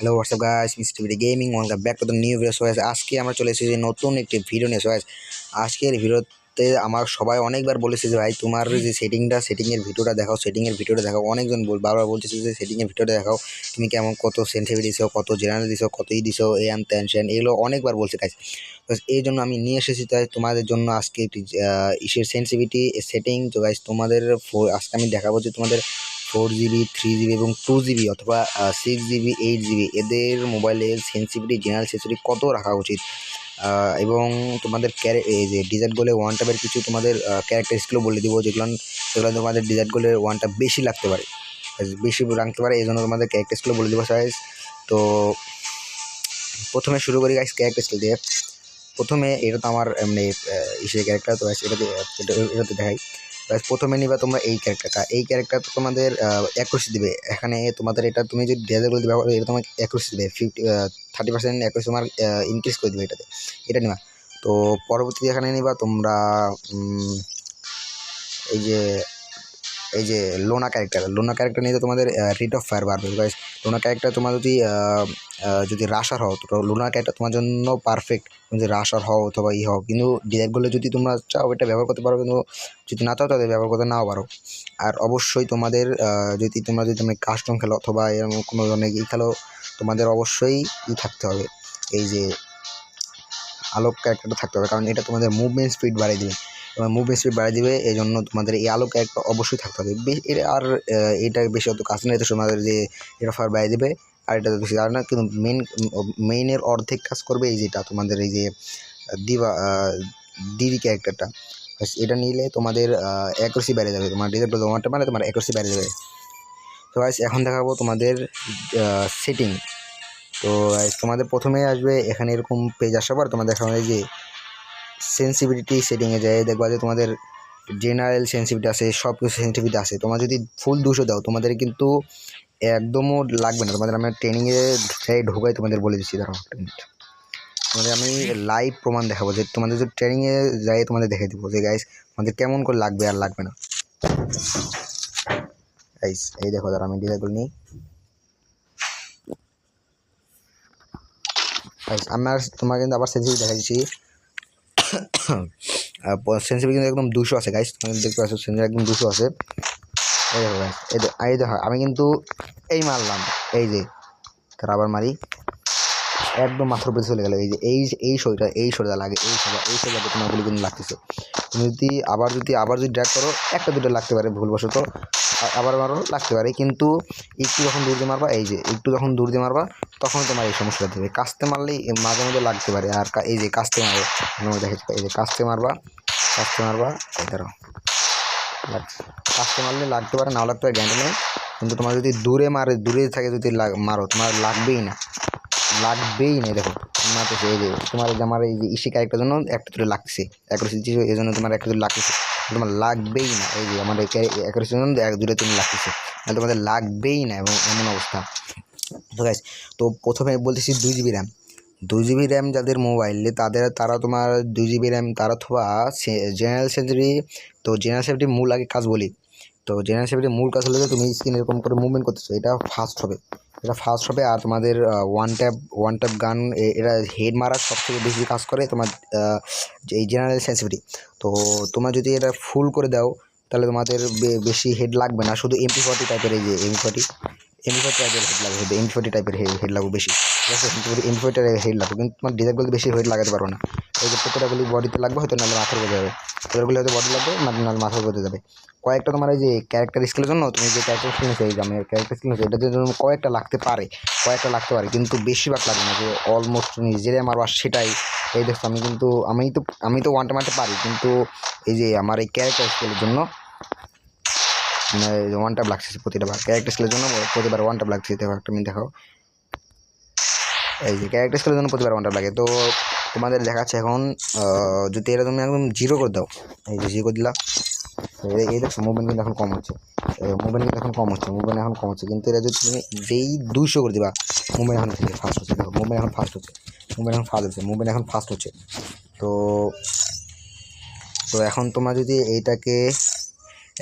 Hello WhatsApp guys, mister VD gaming, welcome back to the new video. So আজকে আমরা চলে এসেছি নতুন একটি ভিডিও নিয়ে। সো আজকের ভিডিওতে আমার সবাই অনেকবার বলেছে যে ভাই তোমার যে সেটিংয়ের ভিডিওটা দেখাও। অনেকজন বারবার বলতেছে যে সেটিংয়ের ভিডিওটা দেখাও, তুমি কেমন কত সেন্সিটিভিটি দিছো, কত জেনারেল দিছো, কত দিছো, এন টেনশন, এগুলো অনেকবার বলছে গাইস। তো এই জন্য আমি নিয়ে এসেছি তাই তোমাদের জন্য আজকে একটি ইসের সেন্সিটিভিটি সেটিং। তো গাইস তোমাদের আজকে আমি দেখাবো যে তোমাদের 4 GB, 3 GB এবং 2 GB অথবা 6 GB, 8 GB এদের মোবাইলের সেন্সিটিভিটি, জেনারেল সেন্সিটিভিটি কত রাখা উচিত, এবং তোমাদের এই যে ডিজার্ট গোলে ওয়ান ট্যাপের কিছু তোমাদের ক্যারেক্টারিস্টিকগুলো বলে দিব, যেগুলো তোমাদের ডিজার্ট গোলে ওয়ান ট্যাপ বেশি লাগতে পারে, এই জন্য তোমাদের ক্যারেক্টারিস্টিকগুলো বলে দিব গাইস। তো প্রথমে শুরু করি গাইস ক্যারেক্টারিস্টিক দিয়ে। প্রথমে এটা তো আমার এমনি ইসের ক্যারেক্টার, তো এটাতে দেখাই। প্রথমে নিবা তোমরা এই ক্যারেক্টারটা তো তোমাদের 21 দিবে। এখানে তোমাদের এটা তুমি যদি ডিজাইনগুলো দিবে, এটা তোমাকে 21 দিবে, 30% 21 তোমার ইনক্রিজ করে দিবে এটাতে। এটা নিবা। তো পরবর্তীতে এখানে নিবা তোমরা এই যে লোনা ক্যারেক্টার নিয়ে তোমাদের রেট অফ ফায়ার বাড়বে। লোনা ক্যারেক্টার তোমার যদি রাশার হও, তো লোনা ক্যারেক্টার তোমার জন্য পারফেক্ট। তুমি যদি রাশার হও অথবা হও, কিন্তু ডিজাইনগুলো যদি তোমরা চাও এটা ব্যবহার করতে পারো, কিন্তু যদি না চাও তাহলে ব্যবহার করতে নাও পারো। আর অবশ্যই তোমাদের যদি তুমি কাস্টম খেলো অথবা এরকম কোনো ধরনের খেলো, তোমাদের অবশ্যই থাকতে হবে, এই যে আলোক ক্যারেক্টারটা থাকতে হবে, কারণ এটা তোমাদের মুভমেন্ট স্পিড বাড়িয়ে দেবে। এই জন্য তোমাদের এই আলোক ক্যারেক্টার অবশ্যই থাকতে হবে। আর এটা বেশি অত কাজ নেই, তো তোমাদের যে এটা ফায়ার বাড়িয়ে দেবে। আর এটা বেশি আর না, কিন্তু মেইনের অর্ধেক কাজ করবে এই যেটা তোমাদের এই যে দিদি ক্যারেক্টারটা। এটা নিলে তোমাদের অ্যাকুরেসি বেড়ে যাবে, তোমার ডিজার্ট ওয়ানটা মানে তোমার অ্যাকুরেসি বেড়ে যাবে। তো গাইস এখন দেখাবো তোমাদের সেটিং। তো তোমাদের প্রথমে আসবে এখানে এরকম পেজ আসার পর তোমাদের দেখাবো এই যে সেন্সিটিভিটি সেটিংয়ে যায়, দেখবা যে তোমাদের জেনারেল সেন্সিটিভিটি আছে, সব কিছু সেন্সিটিভিটি আছে। তোমরা যদি ফুল 200 দাও, তোমাদের কিন্তু একদমও লাগবে না। তোমাদের আমি ট্রেনিংয়ে ঢোকাই তোমাদের বলে দিচ্ছি, ধরো তোমাদের আমি লাইভ প্রমাণ দেখাবো, যে তোমাদের যদি ট্রেনিংয়ে যাই তোমাদের দেখে দিব যে গাইস তোমাদের কেমন করে লাগবে আর লাগবে না। গাইস এই দেখো, ধরো আমি ডিজাইনগুলো নিই। আমার তোমাকে কিন্তু আবার সেন্সিটিভিটি দেখা দিচ্ছি। সেন্সিটিভিটি কিন্তু একদম 200 আছে গাইস, তুমি দেখতে পাচ্ছ সেন্সিটিভিটি একদম 200 আছে। এই দেখো আমি কিন্তু এই মারলাম, এই যে তার আবার মারি, একদম মাথার উপরে চলে গেল। এই যে এই শরীরটা লাগে, এই সোজা তোমার গুলি কিন্তু লাগতেছে। তুমি যদি আবার যদি ড্র্যাগ করো, একটা দুটো লাগতে পারে ভুলবশত, আবার মারো লাগতে পারে, কিন্তু একটু যখন দূর দিয়ে মারবা, তখন তোমার এই সমস্যাটা দেবে। কাস্তে মারলেই মাঝে মাঝে লাগতে পারে। আর এই যে কাস্তে মারো, দেখেছি এই যে কাস্তে মারবা এই ধরো কাস্তে মারলে লাগতে পারে, নাও লাগতে পারে, গ্যারান্টি নেই। কিন্তু তোমার যদি দূরে থাকে, যদি মারো, তোমার লাগবেই না। দেখো তোমার তো এই যে আমার এই যে ইসি ক্যারেক্টার জন্য একটা দুটো লাগছে, এই জন্য তোমার একটা দুটো লাগতেছে, তোমার লাগবেই না। এই যে আমার অ্যাকুরেসির জন্য 1 2 3 লাগতেছে, তোমাদের লাগবেই না, এবং এমন অবস্থা। তো গাইস, তো প্রথমে বলতেছি 2 GB র্যাম যাদের মোবাইলে, তারা তোমার 2 GB র্যাম, তারা অথবা জেনারেল সেন্সিটিভিটি। তো জেনারেল সেন্সিটিভিটি মূল আগে কাজ বলি। তো জেনারেল সেন্সিটিভিটি মূল কাজ হলো যে তুমি স্ক্রিন এরকম করে মুভমেন্ট করতেছো, এটা ফাস্ট হবে। আর তোমাদের ওয়ান ট্যাপ গান, এটা হেড মারার সবথেকে বেশি কাজ করে তোমার এই জেনারেল সেন্সিটিভিটি। তো তোমরা যদি এটা ফুল করে দাও, তাহলে তোমাদের বেশি হেড লাগবে না, শুধু MP40 টাইপের, এই যে MP40 টাইপের হেড লাগবে, MP40 টাইপের হেড লাগবে বেশি, ঠিক আছে। MP40 হেড লাগবে, কিন্তু তোমার ডিজাইনগুলো বেশি হেড লাগাতে পারবো না। এই যে প্রত্যেকটাগুলি বডিতে লাগবে, হয়তো নাহলে মাথার উপরে যাবে, প্রত্যেকগুলি হয়তো বডি লাগবে, নাহলে মাথার উপরে যাবে। কয়েকটা তোমার এই যে ক্যারেক্টার স্কিলের জন্য, তুমি যে ক্যারেক্টার স্কিল নিচ্ছ, এই যে আমি ক্যারেক্টার স্কিল নিচ্ছি, এটার জন্য কয়েকটা লাগতে পারে, কিন্তু বেশিরভাগ লাগবে না, যে অলমোস্ট নিজেরাই আমার সেটাই। এই দেখো আমি তো ওয়ানটা মারতে পারি, কিন্তু এই যে আমার এই ক্যারেক্টার স্কিলের জন্য ওয়ান ট্যাপ লাগছে প্রতিবার, ক্যারেক্টার স্কিলের জন্য প্রতিবার ওয়ান ট্যাপ লাগছে। দেখো একটা মিনিট দেখো, এই যে ক্যারেক্টার স্কিলের জন্য প্রতিবার ওয়ান ট্যাপ লাগে। তো তোমাদের দেখাচ্ছে এখন, যদি এটা তুমি একদম 0 করে দাও, এই যে 0 করে দিলা, এই দেখছো মুভমেন্ট কিন্তু এখন কম হচ্ছে, কিন্তু এটা যদি তুমি যেই 200 করে দিবা, মুভমেন্ট এখন ফাস্ট হচ্ছে। দেখো মুভমেন্ট এখন ফাস্ট হচ্ছে। তো এখন তোমরা যদি এইটাকে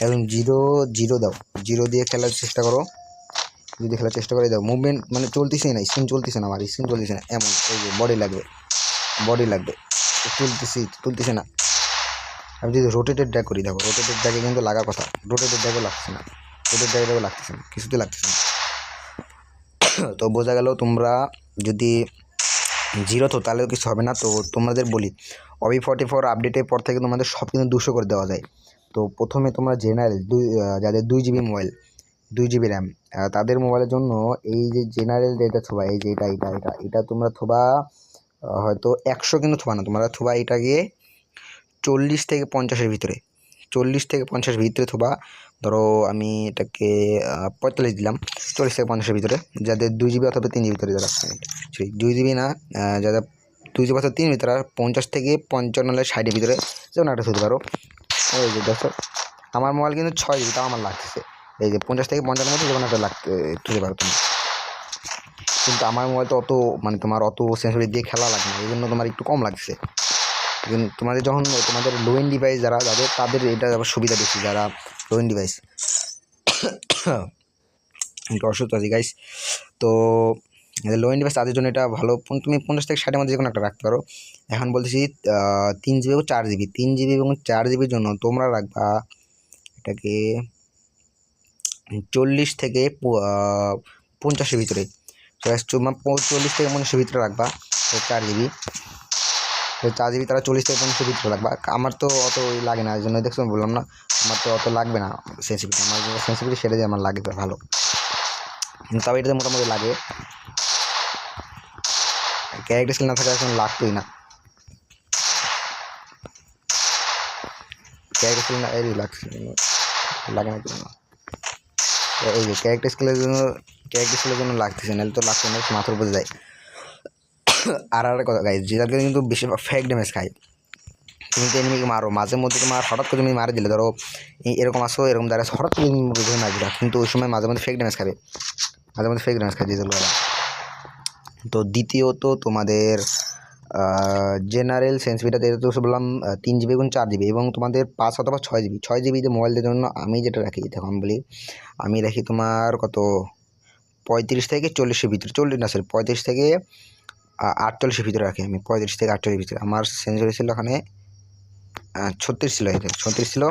একদম 0 দাও, 0 দিয়ে খেলার চেষ্টা করো, যদি খেলার চেষ্টা করে দাও মুভমেন্ট মানে চলতেছে না, স্ক্রিন চলতেছে না, আমার স্ক্রিন চলতেছে না, এমন এই যে বডি লাগবে তুলতেছে না। আমি যদি রোটেটেড ড্র্যাগ করি, দেখো রোটেটেড ড্র্যাগে কিন্তু লাগার কথা, রোটেটেড ড্র্যাগও লাগছে না, রোটেটেড ড্র্যাগও লাগতেছে না, কিছুতেই লাগতেছে না। তো বোঝা গেল তোমরা যদি জিরো তো তাহলে কিছু হবে না। তো তোমাদের বলি OB44 আপডেটের পর থেকে তোমাদের সব কিন্তু 200 করে দেওয়া যায়। তো প্রথমে তোমরা জেনারেল যাদের 2 GB মোবাইল, 2 GB র্যাম, তাদের মোবাইলের জন্য এই যে জেনারেল ডেটা থোবা, এই যে এটা তোমরা থোবা হয়তো 100 কিন্তু থোবা না, তোমরা থোবা এটা গিয়ে 40 থেকে 50-এর ভিতরে, 40 থেকে 50 ভিতরে থোবা। ধরো আমি এটাকে 45 দিলাম, 40 থেকে 50-এর ভিতরে, যাদের 2 GB অথবা 3 GB ভিতরে, যারা 2 GB না, যাদের 2 GB অথবা 3 GB তারা 50 থেকে 55 60-এর ভিতরে যেমন একটা থুতে পারো। এই যে দেখো আমার মোবাইল কিন্তু 6 GB, তাও আমার লাগতেছে এই যে 50 থেকে 55-এর মধ্যে যেমন একটা থুতে পারো তুমি। কিন্তু আমার মোবাইল তো অত মানে তোমার অত সেন্সিটিভ দিয়ে খেলা লাগে না, এই জন্য তোমার একটু কম লাগছে। কিন্তু তোমাদের যখন তোমাদের লো এন্ড ডিভাইস যারা তাদের এটা আবার সুবিধা বেশি, যারা লো এন্ড ডিভাইস। একটু অসুস্থ আছি গাইস। তো লো এন্ড ডিভাইস তাদের জন্য এটা ভালো, তুমি 50 থেকে 60-এর মধ্যে যে কোনো একটা রাখতে পারো। এখন বলতেছি 3 GB এবং 4 GB, 3 GB এবং 4 GBর জন্য তোমরা রাখবা এটাকে 40 থেকে 50-এর ভিতরে, 40 থেকে 50-এর ভিতরে রাখবা 4 GB। 4 GB তারা 40 থেকে 50-এর ভিতরে রাখবা। আমার তো অত লাগে না, এই জন্য দেখছো বললাম না, আমার তো অত লাগবে না সেন্সিটিভিটি, আমার যে সেন্সিটিভিটি সেটা দিয়ে আমার লাগে ভালো, কিন্তু তাও এটাতে মোটামুটি লাগে। ক্যারেক্টার স্কিল না থাকা এখন লাগতোই না, ক্যারেক্টার স্কিল না এই লাগছে লাগে না কেন, এই যে ক্যারেক্টার স্কিলের জন্য লাগতেছে, নাহলে তো লাগছে না, মাথার উপরে যায়। আর একটা কথা গাইজ, যেটাকে কিন্তু বেশিরভাগ ফেক ড্যামেজ খায়। তুমি তো এনিমিকে মারো, মাঝে মধ্যে তোমার হঠাৎ করে তুমি মারে দিলে, ধরো এরকম আসো, এরকম দাঁড়ায় হঠাৎ করে তুমি মারি দিলা, কিন্তু ওই সময় মাঝে মধ্যে ফেক ড্যামেজ খাবে, যেগুলো। তো দ্বিতীয়ত তোমাদের জেনারেল সেন্সিটিভিটা যেটা তো বললাম 3 GB এবং 4 GB, এবং তোমাদের 5 অথবা 6 GB মোবাইলের জন্য আমি যেটা রাখি, দেখো আমি রাখি তোমার কত 35 থেকে 40-এর ভিতরে, 35 থেকে 48-এর ভিতরে রাখি আমি, 35 থেকে 48-এর ভিতরে। আমার সেন্সিটিভ ছিল ওখানে 36 ছিল, 36 ছিল।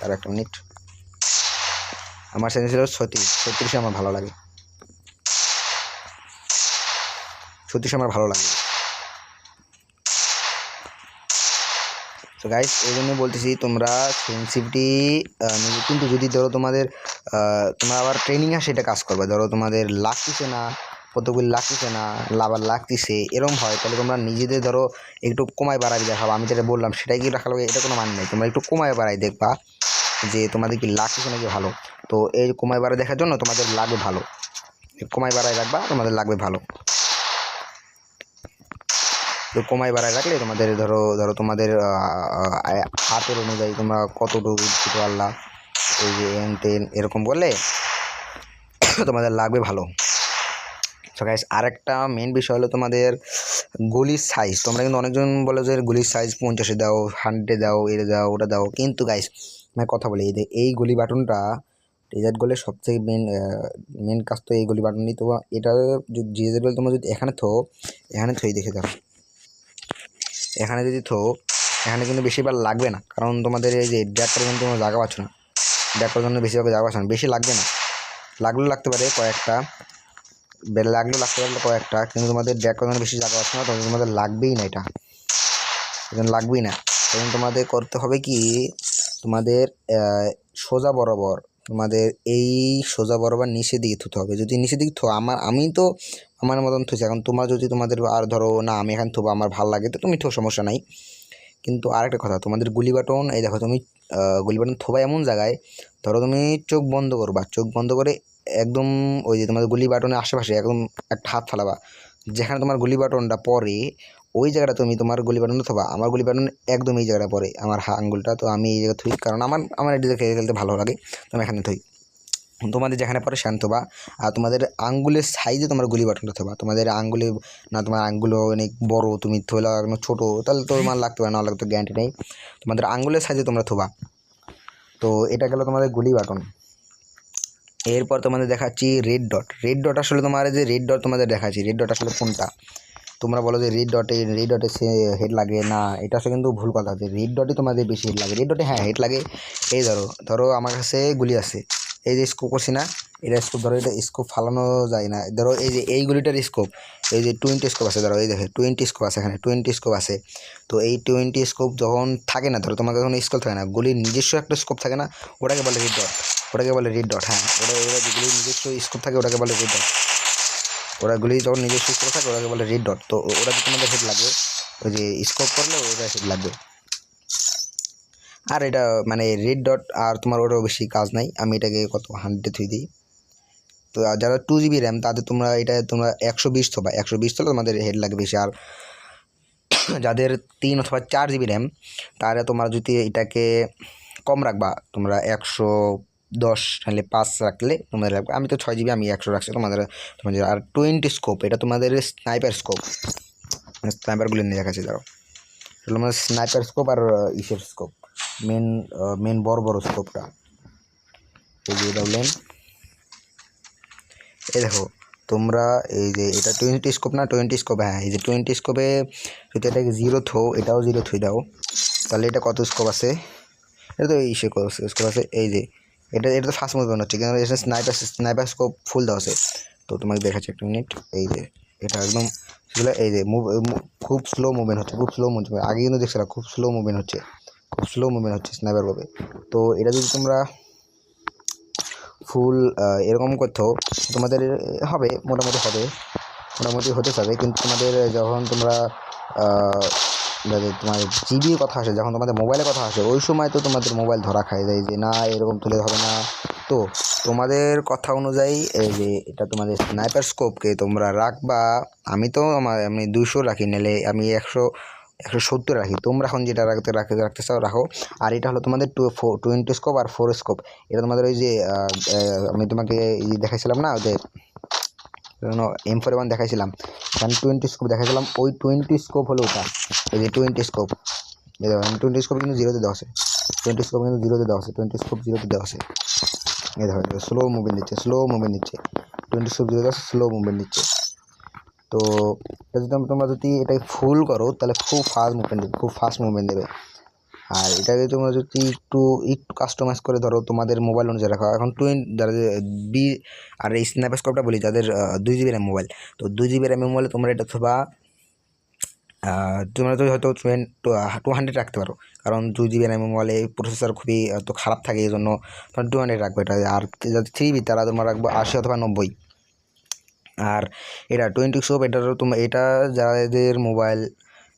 আর একটা মিনিট, আমার সেন্সিটিভ ছিল 36 আমার ভালো লাগে, 36 আমার ভালো লাগে। তো গাইস এই জন্য বলতেছি তোমরা সেন্সিটিভিটি কিন্তু যদি ধরো তোমাদের তোমরা আবার ট্রেনিং আসে এটা কাজ করবে, ধরো তোমাদের লাগতেছে না, কতগুলি লাগতেছে না, আবার লাগতেছে এরকম হয়, তাহলে তোমরা নিজেদের ধরো একটু কমায় বাড়াই দেখাবো, আমি যেটা বললাম সেটাই কি রাখা লাগবে, এটা কোনো মানে নেই, তোমরা একটু কমায় বাড়াই দেখবা যে তোমাদের কি লাগতেছে নাকি ভালো। তো এই কমায় বাড়াই দেখার জন্য তোমাদের লাগবে ভালো, কমায় বাড়াই রাখবা, তোমাদের লাগবে ভালো। তো কমায় বাড়ায় রাখলে তোমাদের ধরো তোমাদের হাতের অনুযায়ী তোমরা কতটুকু দিতে পারলা, এই যে এরকম করলে তোমাদের লাগবে ভালো। সো গাইস আরেকটা মেন বিষয় হলো তোমাদের গুলির সাইজ। তোমরা কিন্তু অনেকজন বলে যে গুলির সাইজ 50 দাও, 100 দাও, এটা দাও, ওটা দাও, কিন্তু গাইস আমি কথা বলি, এই গুলি বাটনটা রিজার্ভ গোলের সবথেকে মেন কাজ তো এই গুলি বাটনই। তো এটা রিজার্ভ গোল তোমরা যদি এখানে থই দেখে দাও, এখানে যদি এখানে কিন্তু বেশিবার লাগবে না, কারণ তোমাদের এই যে ড্র্যাগ করার জন্য তোমরা জায়গা পাচ্ছ না, ড্র্যাগ করার জন্য বেশিরভাগ জায়গা পাচ্ছ না, বেশি লাগবে না, লাগলেও লাগতে পারে কয়েকটা, কিন্তু তোমাদের ড্র্যাগ করার জন্য বেশি জায়গা পাচ্ছ না, তখন তোমাদের লাগবেই না, এটা লাগবেই না। এবং তোমাদের করতে হবে কি, তোমাদের সোজা বরাবর, তোমাদের এই সোজা বরাবর নিচের দিকে থুতে হবে। যদি নিচের দিকে আমি তো আমার মতন থুছি, এখন তোমার যদি তোমাদের আর ধরো না আমি এখানে থুবো আমার ভালো লাগে, তো তুমি সমস্যা নাই। কিন্তু আরেকটা কথা, তোমাদের গুলি বাটন, এই দেখো তুমি গুলি বাটন থোবা এমন জায়গায়, ধরো তুমি চোখ বন্ধ করবা, চোখ বন্ধ করে একদম ওই যে তোমাদের গুলি বাটনের আশেপাশে একদম একটা হাত ফালাবা, যেখানে তোমার গুলি বাটনটা পরে ওই জায়গাটা তুমি তোমার গুলি বাটনটা থোবা। আমার গুলি বাটন একদম এই জায়গাটা পরে, আমার আঙ্গুলটা, তো আমি এই জায়গায় থুই, কারণ আমার এটি খেলতে ভালো লাগে, তো আমি এখানে থুই। তোমাদের যেখানে পরে শান্ত থোবা, আর তোমাদের আঙ্গুলের সাইজে তোমার গুলি বাটনটা থোবা। তোমাদের আঙ্গুলে না, তোমার আঙ্গুলও অনেক বড়, তুমি থইলে একদম ছোটো, তাহলে তো তোমার লাগতে পারে, না লাগতে গ্যারান্টি নেই, তোমাদের আঙ্গুলের সাইজে তোমরা থোবা। তো এটা গেল তোমাদের গুলি বাটন। এরপর তোমাদের দেখাচ্ছি রেড ডট আসলে তোমার যে রেড ডট তোমাদের দেখাচ্ছি রেড ডট আসলে কোনটা। তোমরা বলো যে রেড ডটে সে হেড লাগে না, এটা আসলে কিন্তু ভুল কথা। যে রেড ডটে তোমাদের বেশি হেড লাগে, রেড ডটে হ্যাঁ হেড লাগে। এই ধরো আমার কাছে গুলি আছে, এই যে স্কোপ করছি না, এটা স্কোপ ধরো, এটা স্কোপ ফালানো যায় না। ধরো এই যে এই গুলিটার স্কোপ, এই যে 20 স্কোপ আছে, ধরো এই দেখে 20 স্কোপ আছে, এখানে 20 স্কোপ আছে। তো এই 20 স্কোপ যখন থাকে না, ধরো তোমার যখন স্কোপ থাকে না, গুলির নিজস্ব একটা স্কোপ থাকে না, ওটাকে বলে রেড ডট। হ্যাঁ, ওটা যেগুলির নিজস্ব স্কোপ থাকে ওটাকে বলে রেড ডট। ওরাগুলি যখন নিজস্ব স্কোপ থাকে ওটাকে বলে রেড ডট। তো ওটাতে তোমাদের হেড লাগবে, ওই যে স্কোপ করলে ওটা হেড লাগবে। আর এটা মানে রেড ডট আর তোমার ওটাও বেশি কাজ নাই, আমি এটাকে কত 100 থুই দিই। তো যারা 2 GB র্যাম তাদের তোমরা 120 থবা, 120 থলে তোমাদের হেড লাগবে বেশি। আর যাদের 3 অথবা 4 GB র্যাম, তাহলে তোমরা যদি এটাকে কম রাখবা, তোমরা 110 নাহলে 5 রাখলে তোমাদের লাগবে। আমি তো 6 GB, আমি 100 রাখছি তোমাদের। আর 20 স্কোপ, এটা তোমাদের স্নাইপার স্কোপ, স্নাইপারগুলি নিয়ে দেখাচ্ছি। ধরো এগুলো মানে স্নাইপার স্কোপ আর ইসের স্কোপ, মেন বড় স্কোপটা। এই যে ডাবলেন, এই দেখো তোমরা, এই যে এটা 20 স্কোপ না, 20 স্কোপ, হ্যাঁ এই যে 20 স্কোপে যদি এটাকে 0 থো, এটাও 0 থুই দাও, তাহলে এটা কত স্কোপ আছে? এটা তো ইসে স্কোপ আছে, এই যে এটা তো ফার্স্ট মুভমেন্ট হচ্ছে, কিন্তু এটা স্নাইপার স্কোপ ফুল দেওয়া আছে। তো তোমাকে দেখাচ্ছি একটা মিনিট। এই যে এটা একদম সেগুলো, এই যে খুব স্লো মুভমেন্ট হচ্ছে, আগে কিন্তু দেখছিলাম খুব স্লো মুভমেন্ট হচ্ছে স্নাইপার ভাবে। তো এটা যদি তোমরা ফুল এরকম করতেও তোমাদের হবে, মোটামুটি হতে চাবে। কিন্তু তোমাদের যখন তোমরা তোমার জিবির কথা আসে, যখন তোমাদের মোবাইলের কথা আসে, ওই সময় তো তোমাদের মোবাইল ধরা খায় যায় যে না এরকম তুলে হবে না। তো তোমাদের কথা অনুযায়ী এই যে এটা তোমাদের স্নাইপার স্কোপকে তোমরা রাখবা, আমি 200 রাখি, নাহলে আমি 170 রাখি। তোমরা এখন যেটা রাখতে চাও রাখো। আর এটা হলো তোমাদের 20 স্কোপ আর 4 স্কোপ। এটা তোমাদের ওই যে আমি তোমাকে দেখাইছিলাম না, ওই যে M41 দেখাইছিলাম, 20 স্কোপ দেখাইছিলাম, ওই 20 স্কোপ হলো ওটা। এই যে 20 স্কোপ, 20 স্কোপ কিন্তু 0-তে দেওয়া আছে, 20 স্কোপ কিন্তু 0-তে দেওয়া আছে, 20 স্কোপ 0-তে দেওয়া আছে। এই দেখো স্লো মুভমেন্ট নিচ্ছে, 20 স্কোপ 0 দেওয়া আছে, স্লো মুভমেন্ট নিচ্ছে। তো তোমরা যদি এটাকে ফুল করো তাহলে খুব ফাস্ট মুভমেন্ট দেবে। আর এটাকে তোমরা যদি একটু কাস্টমাইজ করে ধরো তোমাদের মোবাইল অনুযায়ী রাখো। এখন যারা আর এই স্ন্যাপ স্কোপটা বলি, যাদের 2 GB র্যাম মোবাইল, তো 2 GB র্যাম মোবাইলে তোমরা এটা অথবা তোমরা তো হয়তো 200 রাখতে পারো, কারণ 2 GB র্যাম মোবাইলে প্রসেসর খুবই তো খারাপ থাকে, এই জন্য তোমরা 200 রাখবে এটা। আর যাদের 3GB তারা তোমরা রাখবো 80 অথবা 90। আর এটা 20 স্কোপ, এটা যাদের মোবাইল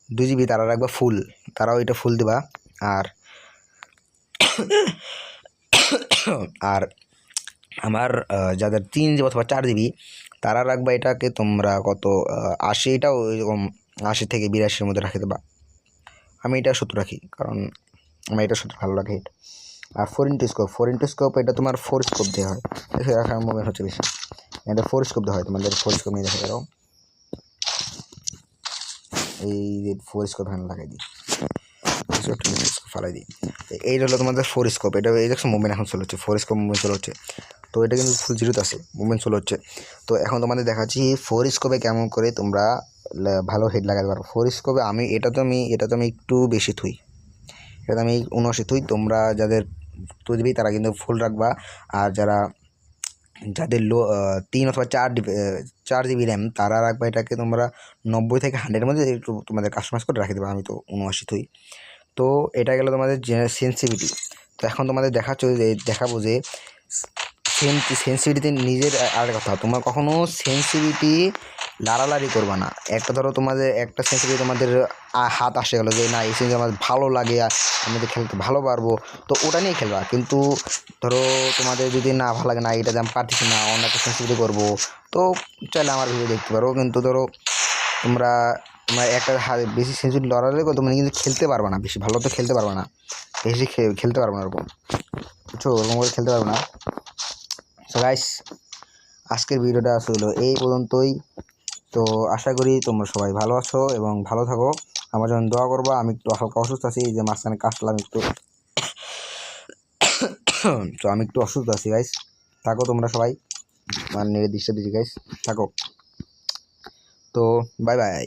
2 GB তারা রাখবা ফুল, তারাও এটা ফুল দিবা। আর আর আমার যাদের 3 GB অথবা 4 GB তারা রাখবা এটাকে তোমরা কত 80, এটাও এরকম 80 থেকে 82-এর মধ্যে রাখে দেবা। আমি এটা 70 রাখি, কারণ আমার এটা 70 ভালো লাগে। আর 4 স্কোপ, এটা তোমার 4 স্কোপ দেওয়া হয়, রাখার মুভমেন্ট হচ্ছে বেশি। এটা 4 স্কোপ দেওয়া হয়, তোমাদের 4 স্কোপ নিয়ে দেখা যাও। এই যে 4 স্কোপ হ্যান্ড লাগাই দিই, ফালাই দিই। এইটা হলো তোমাদের 4 স্কোপ, এটা এই দেখছো মুভমেন্ট এখন চলে হচ্ছে, 4 স্কোপ মুভমেন্ট চলে হচ্ছে। তো এটা কিন্তু ফুল 0-তে আছে, মুভমেন্ট চলে হচ্ছে। তো এখন তোমাদের দেখাচ্ছি 4 স্কোপে কেমন করে তোমরা ভালো হেড লাগাতে পারো। 4 স্কোপে এটা তো আমি একটু বেশি থুই, এটা আমি 79 থুই। তোমরা যাদের 2 GB তারা কিন্তু ফুল রাখবা। আর যাদের 3 অথবা 4 GB র্যাম তারা রাখবা এটাকে তোমরা 90 থেকে 100-এর মধ্যে, একটু তোমাদের কাস্টমাইজ করে রাখে দেবে। আমি তো 79 থুই। তো এটা গেলো তোমাদের সেন্সিভিটি। তো এখন তোমাদের দেখাবো যে সেন্সিভিটিতে নিজের আর কথা, তোমরা কখনো সেন্সিভিটি লাড়ালাড়ি করবা না। ধরো তোমাদের একটা সেন্সিভিটি তোমাদের হাত আসে গেলো যে না এই সেন্সিভিটি আমার ভালো লাগে, আমি তো খেলতে ভালো পারবো, তো ওটা নিয়ে খেলবা। কিন্তু ধরো তোমাদের যদি না ভালো লাগে, না এটা যে আমি পারতেছি না, অন্য একটা সেন্সিভিটি করবো, তো চাইলে আমার ভিডিও দেখতে পারো। কিন্তু ধরো তোমরা একটা বেশি সেন্সিটিভ লড়ালে তোমরা কিন্তু খেলতে পারবে না, বেশি ভালো তো খেলতে পারবে না, বেশি খেলতে পারবে না ওরকম, বুঝছো, ওরকম করে খেলতে পারবে না। সো গাইস, আজকের ভিডিওটা আসলে এই পর্যন্তই। তো আশা করি তোমরা সবাই ভালো আছো এবং ভালো থাকো, আমার জন্য দোয়া করবা। আমি একটু হালকা অসুস্থ আছি, যে মাঝখানে কাশলাম একটু, তো আমি একটু অসুস্থ আছি গাইস। থাকো তোমরা সবাই, আমার নেড়ে দৃশ্য দিচ্ছি গাইস, থাকো। তো বাই বাই।